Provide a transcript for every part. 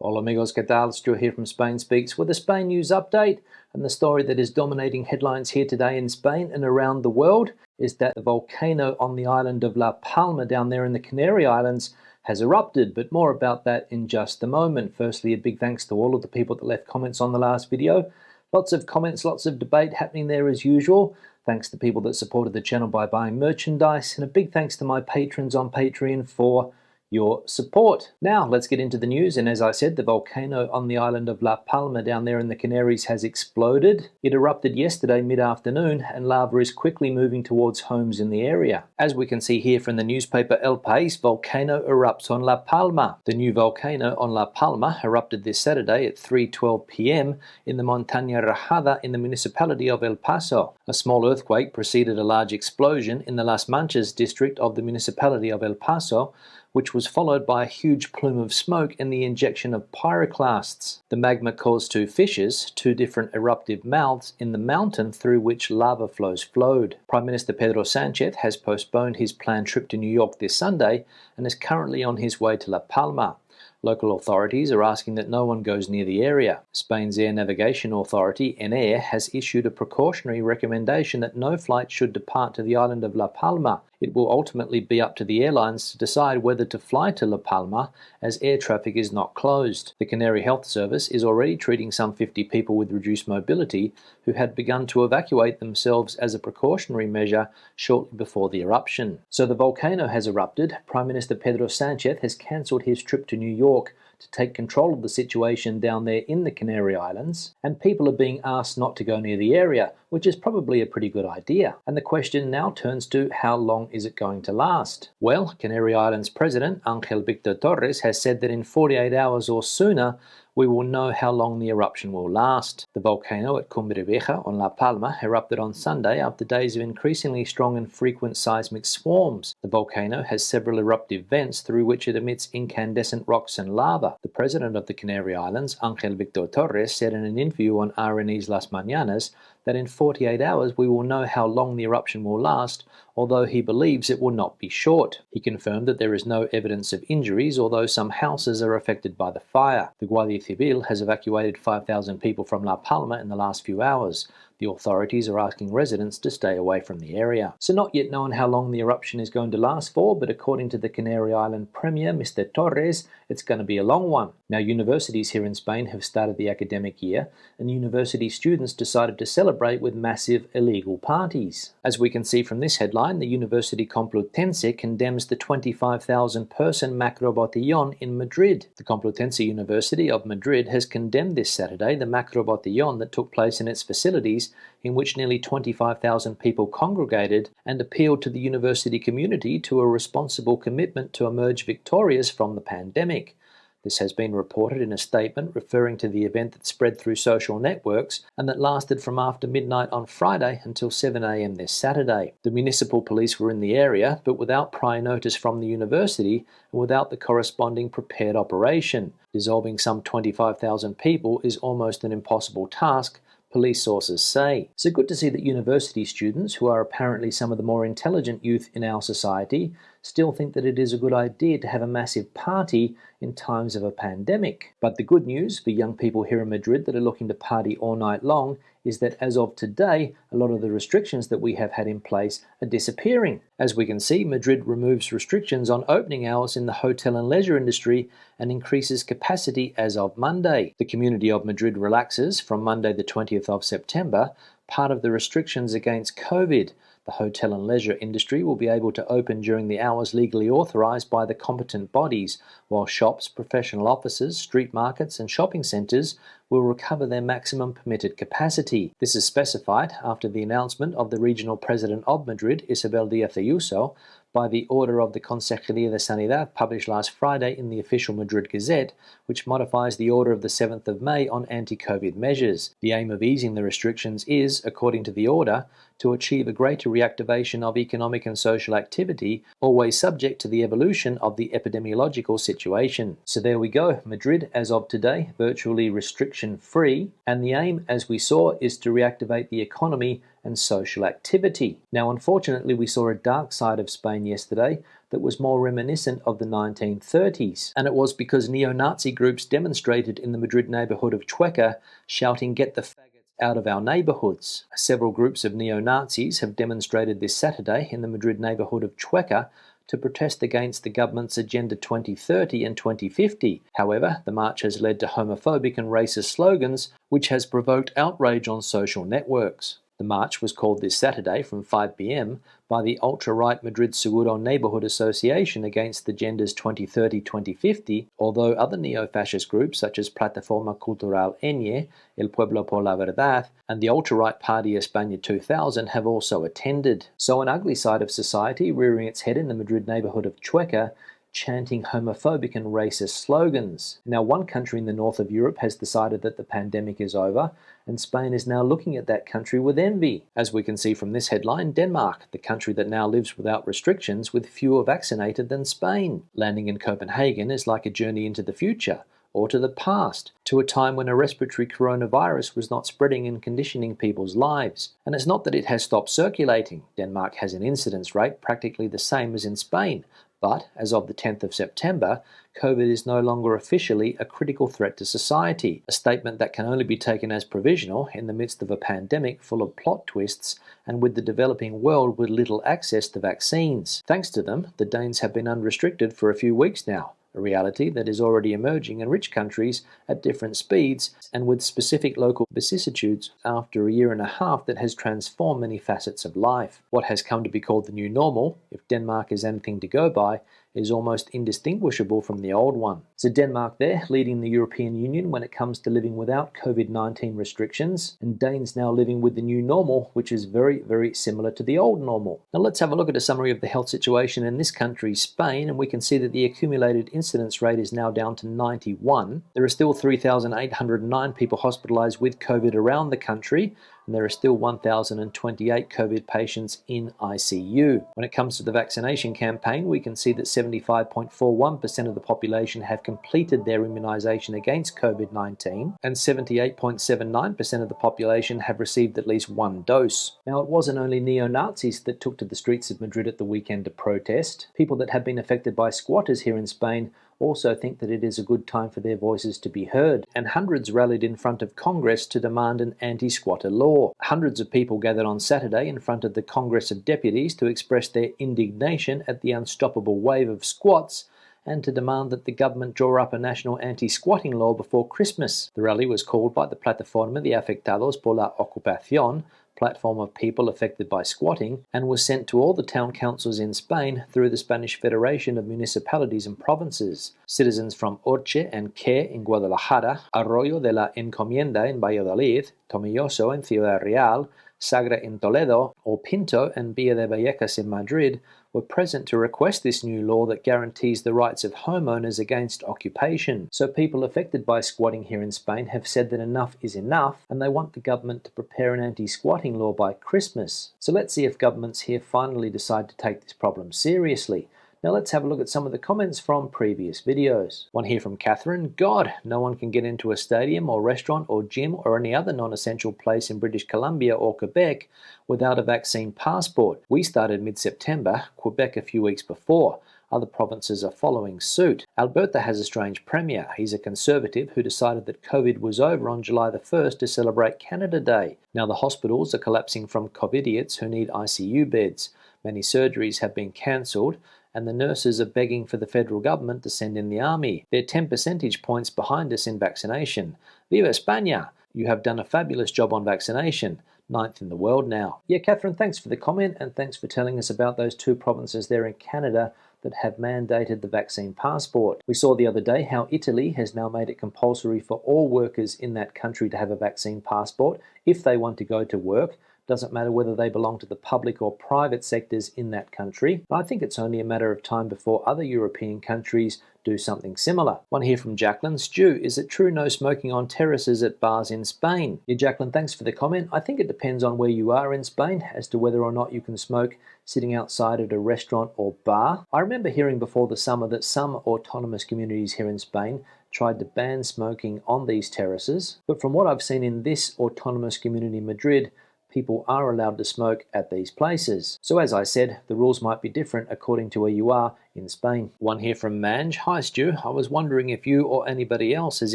Hola amigos, ¿qué tal? Stu here from Spain Speaks with a Spain news update. And the story that is dominating headlines here today in Spain and around the world is that the volcano on the island of La Palma down there in the Canary Islands has erupted, but more about that in just a moment. Firstly, a big thanks to all of the people that left comments on the last video. Lots of comments, lots of debate happening there as usual. Thanks to people that supported the channel by buying merchandise, and a big thanks to my patrons on Patreon for your support. Now let's get into the news, and as I said, the volcano on the island of La Palma down there in the Canaries has exploded. It erupted yesterday mid-afternoon, and lava is quickly moving towards homes in the area. As we can see here from the newspaper El País, volcano erupts on La Palma. The new volcano on La Palma erupted this Saturday at 3:12 p.m. in the Montaña Rajada in the municipality of El Paso. A small earthquake preceded a large explosion in the Las Manchas district of the municipality of El Paso, which was followed by a huge plume of smoke and the injection of pyroclasts. The magma caused two fissures, two different eruptive mouths in the mountain through which lava flows flowed. Prime Minister Pedro Sánchez has postponed his planned trip to New York this Sunday and is currently on his way to La Palma. Local authorities are asking that no one goes near the area. Spain's Air Navigation Authority, ENAIR, has issued a precautionary recommendation that no flight should depart to the island of La Palma. It will ultimately be up to the airlines to decide whether to fly to La Palma, as air traffic is not closed. The Canary Health Service is already treating some 50 people with reduced mobility who had begun to evacuate themselves as a precautionary measure shortly before the eruption. So the volcano has erupted. Prime Minister Pedro Sánchez has cancelled his trip to New York to take control of the situation down there in the Canary Islands, and people are being asked not to go near the area, which is probably a pretty good idea. And the question now turns to, how long is it going to last? Well, Canary Islands President Ángel Víctor Torres has said that in 48 hours or sooner, we will know how long the eruption will last. The volcano at Cumbre Vieja on La Palma erupted on Sunday after days of increasingly strong and frequent seismic swarms. The volcano has several eruptive vents through which it emits incandescent rocks and lava. The president of the Canary Islands, Ángel Víctor Torres, said in an interview on RNE's Las Mañanas that in 48 hours we will know how long the eruption will last, although he believes it will not be short. He confirmed that there is no evidence of injuries, although some houses are affected by the fire. The Guardia Civil has evacuated 5,000 people from La Palma in the last few hours. The authorities are asking residents to stay away from the area. So not yet known how long the eruption is going to last for, but according to the Canary Island Premier, Mr. Torres, it's going to be a long one. Now, universities here in Spain have started the academic year, and university students decided to celebrate with massive illegal parties. As we can see from this headline, the University Complutense condemns the 25,000-person macro botellon in Madrid. The Complutense University of Madrid has condemned this Saturday the macro botellon that took place in its facilities, in which nearly 25,000 people congregated, and appealed to the university community to a responsible commitment to emerge victorious from the pandemic. This has been reported in a statement referring to the event that spread through social networks and that lasted from after midnight on Friday until 7 a.m. this Saturday. The municipal police were in the area, but without prior notice from the university and without the corresponding prepared operation. Dissolving some 25,000 people is almost an impossible task, police sources say. So good to see that university students, who are apparently some of the more intelligent youth in our society, still think that it is a good idea to have a massive party in times of a pandemic. But the good news for young people here in Madrid that are looking to party all night long is that as of today, a lot of the restrictions that we have had in place are disappearing. As we can see, Madrid removes restrictions on opening hours in the hotel and leisure industry and increases capacity as of Monday. The Community of Madrid relaxes from Monday the 20th of September part of the restrictions against COVID. The hotel and leisure industry will be able to open during the hours legally authorised by the competent bodies, while shops, professional offices, street markets and shopping centres will recover their maximum permitted capacity. This is specified after the announcement of the regional president of Madrid, Isabel Díaz Ayuso, by the order of the Consejería de Sanidad published last Friday in the official Madrid Gazette, which modifies the order of the 7th of May on anti-COVID measures. The aim of easing the restrictions is, according to the order, to achieve a greater reactivation of economic and social activity, always subject to the evolution of the epidemiological situation. So there we go, Madrid as of today, virtually restriction-free, and the aim, as we saw, is to reactivate the economy and social activity. Now, unfortunately, we saw a dark side of Spain yesterday. that was more reminiscent of the 1930s. And it was because neo-Nazi groups demonstrated in the Madrid neighborhood of Chueca, shouting, "Get the faggots out of our neighborhoods." Several groups of neo-Nazis have demonstrated this Saturday in the Madrid neighborhood of Chueca to protest against the government's Agenda 2030 and 2050. However, the march has led to homophobic and racist slogans, which has provoked outrage on social networks. The march was called this Saturday from 5 p.m. by the ultra-right Madrid Seguro Neighborhood Association against the Agendas 2030-2050, although other neo-fascist groups such as Plataforma Cultural Eñe, El Pueblo por la Verdad, and the ultra-right party España 2000 have also attended. So an ugly side of society rearing its head in the Madrid neighborhood of Chueca, chanting homophobic and racist slogans. Now, one country in the north of Europe has decided that the pandemic is over, and Spain is now looking at that country with envy. As we can see from this headline, Denmark, the country that now lives without restrictions with fewer vaccinated than Spain. Landing in Copenhagen is like a journey into the future, or to the past, to a time when a respiratory coronavirus was not spreading and conditioning people's lives. And it's not that it has stopped circulating. Denmark has an incidence rate practically the same as in Spain, but as of the 10th of September, COVID is no longer officially a critical threat to society, a statement that can only be taken as provisional in the midst of a pandemic full of plot twists and with the developing world with little access to vaccines. Thanks to them, the Danes have been unrestricted for a few weeks now, a reality that is already emerging in rich countries at different speeds and with specific local vicissitudes after a year and a half that has transformed many facets of life. What has come to be called the new normal, if Denmark is anything to go by, is almost indistinguishable from the old one. So Denmark there, leading the European Union when it comes to living without COVID-19 restrictions, and Danes now living with the new normal, which is very, very similar to the old normal. Now let's have a look at a summary of the health situation in this country, Spain, and we can see that the accumulated incidence rate is now down to 91. There are still 3,809 people hospitalized with COVID around the country, and there are still 1,028 COVID patients in ICU. When it comes to the vaccination campaign, we can see that 75.41% of the population have completed their immunization against COVID-19, and 78.79% of the population have received at least one dose. Now, it wasn't only neo-Nazis that took to the streets of Madrid at the weekend to protest. People that have been affected by squatters here in Spain also think that it is a good time for their voices to be heard, and hundreds rallied in front of Congress to demand an anti-squatter law. Hundreds of people gathered on Saturday in front of the Congress of Deputies to express their indignation at the unstoppable wave of squats and to demand that the government draw up a national anti-squatting law before Christmas. The rally was called by the Plataforma de Afectados por la Ocupación, platform of people affected by squatting, and was sent to all the town councils in Spain through the Spanish Federation of Municipalities and Provinces. Citizens from Orche and Que in Guadalajara, Arroyo de la Encomienda in Valladolid, Tomelloso in Ciudad Real, Sagra in Toledo, or Pinto and Villa de Vallecas in Madrid were present to request this new law that guarantees the rights of homeowners against occupation. So people affected by squatting here in Spain have said that enough is enough, and they want the government to prepare an anti-squatting law by Christmas. So let's see if governments here finally decide to take this problem seriously. Now let's have a look at some of the comments from previous videos. One here from Catherine. God, no one can get into a stadium or restaurant or gym or any other non-essential place in British Columbia or Quebec without a vaccine passport. We started mid-September, Quebec a few weeks before. Other provinces are following suit. Alberta has a strange premier. He's a conservative who decided that COVID was over on July the 1st to celebrate Canada Day. Now the hospitals are collapsing from COVIDiots who need ICU beds. Many surgeries have been cancelled, and the nurses are begging for the federal government to send in the army. They're 10 percentage points behind us in vaccination. Viva España! You have done a fabulous job on vaccination. 9th in the world now. Yeah, Catherine, thanks for the comment, and thanks for telling us about those two provinces there in Canada that have mandated the vaccine passport. We saw the other day how Italy has now made it compulsory for all workers in that country to have a vaccine passport if they want to go to work. Doesn't matter whether they belong to the public or private sectors in that country. I think it's only a matter of time before other European countries do something similar. One here from Jacqueline. Stu, is it true no smoking on terraces at bars in Spain? Yeah, Jacqueline, thanks for the comment. I think it depends on where you are in Spain as to whether or not you can smoke sitting outside at a restaurant or bar. I remember hearing before the summer that some autonomous communities here in Spain tried to ban smoking on these terraces, but from what I've seen in this autonomous community, Madrid, people are allowed to smoke at these places. So as I said, the rules might be different according to where you are in Spain. One here from Manj. Hi Stu, I was wondering if you or anybody else has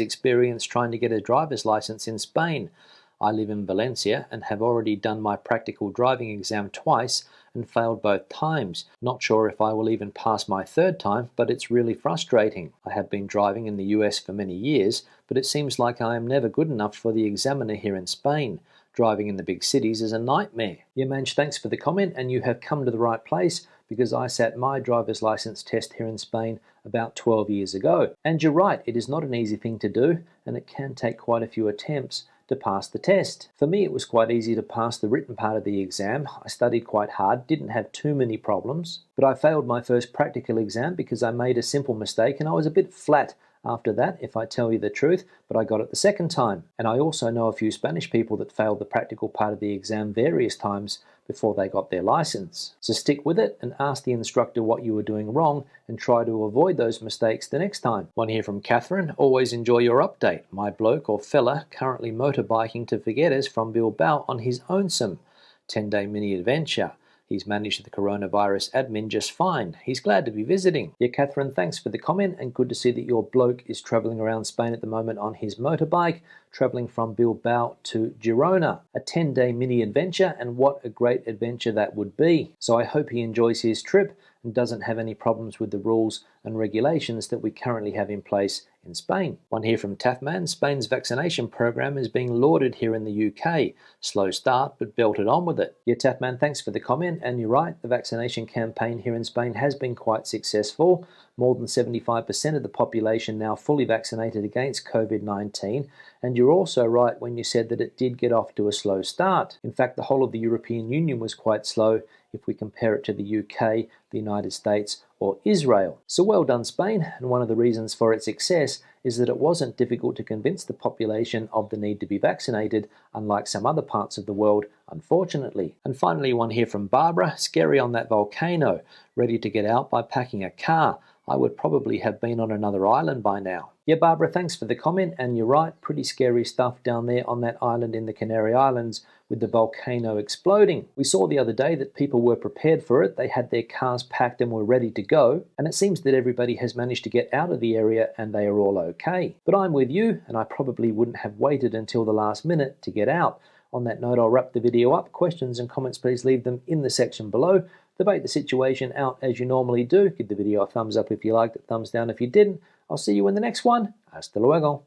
experienced trying to get a driver's license in Spain. I live in Valencia and have already done my practical driving exam twice and failed both times. Not sure if I will even pass my third time, but it's really frustrating. I have been driving in the US for many years, but it seems like I am never good enough for the examiner here in Spain. Driving in the big cities is a nightmare. Yeah, Manj, thanks for the comment, and you have come to the right place because I sat my driver's license test here in Spain about 12 years ago. And you're right, it is not an easy thing to do, and it can take quite a few attempts to pass the test. For me, it was quite easy to pass the written part of the exam. I studied quite hard, didn't have too many problems, but I failed my first practical exam because I made a simple mistake and I was a bit flat after that, if I tell you the truth, but I got it the second time. And I also know a few Spanish people that failed the practical part of the exam various times before they got their license. So stick with it and ask the instructor what you were doing wrong and try to avoid those mistakes the next time. One here from Catherine. Always enjoy your update. My bloke or fella currently motorbiking to Figueres from Bilbao on his own 10-day mini adventure. He's managed the coronavirus admin just fine. He's glad to be visiting. Yeah, Catherine, thanks for the comment, and good to see that your bloke is travelling around Spain at the moment on his motorbike, travelling from Bilbao to Girona. A 10-day mini adventure, and what a great adventure that would be. So I hope he enjoys his trip and doesn't have any problems with the rules and regulations that we currently have in place in Spain. One here from Taffman. Spain's vaccination program is being lauded here in the UK. Slow start, but belted on with it. Yeah, Taffman, thanks for the comment, and you're right, the vaccination campaign here in Spain has been quite successful. More than 75% of the population now fully vaccinated against COVID-19, and you're also right when you said that it did get off to a slow start. In fact, the whole of the European Union was quite slow if we compare it to the UK, the United States, or Israel. So well done, Spain, and one of the reasons for its success is that it wasn't difficult to convince the population of the need to be vaccinated, unlike some other parts of the world, unfortunately. And finally, one here from Barbara. Scary on that volcano. Ready to get out by packing a car. I would probably have been on another island by now. Yeah, Barbara, thanks for the comment, and you're right, pretty scary stuff down there on that island in the Canary Islands with the volcano exploding. We saw the other day that people were prepared for it. They had their cars packed and were ready to go, and it seems that everybody has managed to get out of the area and they are all okay. But I'm with you, and I probably wouldn't have waited until the last minute to get out. On that note, I'll wrap the video up. Questions and comments, please leave them in the section below. Debate the situation out as you normally do. Give the video a thumbs up if you liked it, thumbs down if you didn't. I'll see you in the next one. Hasta luego.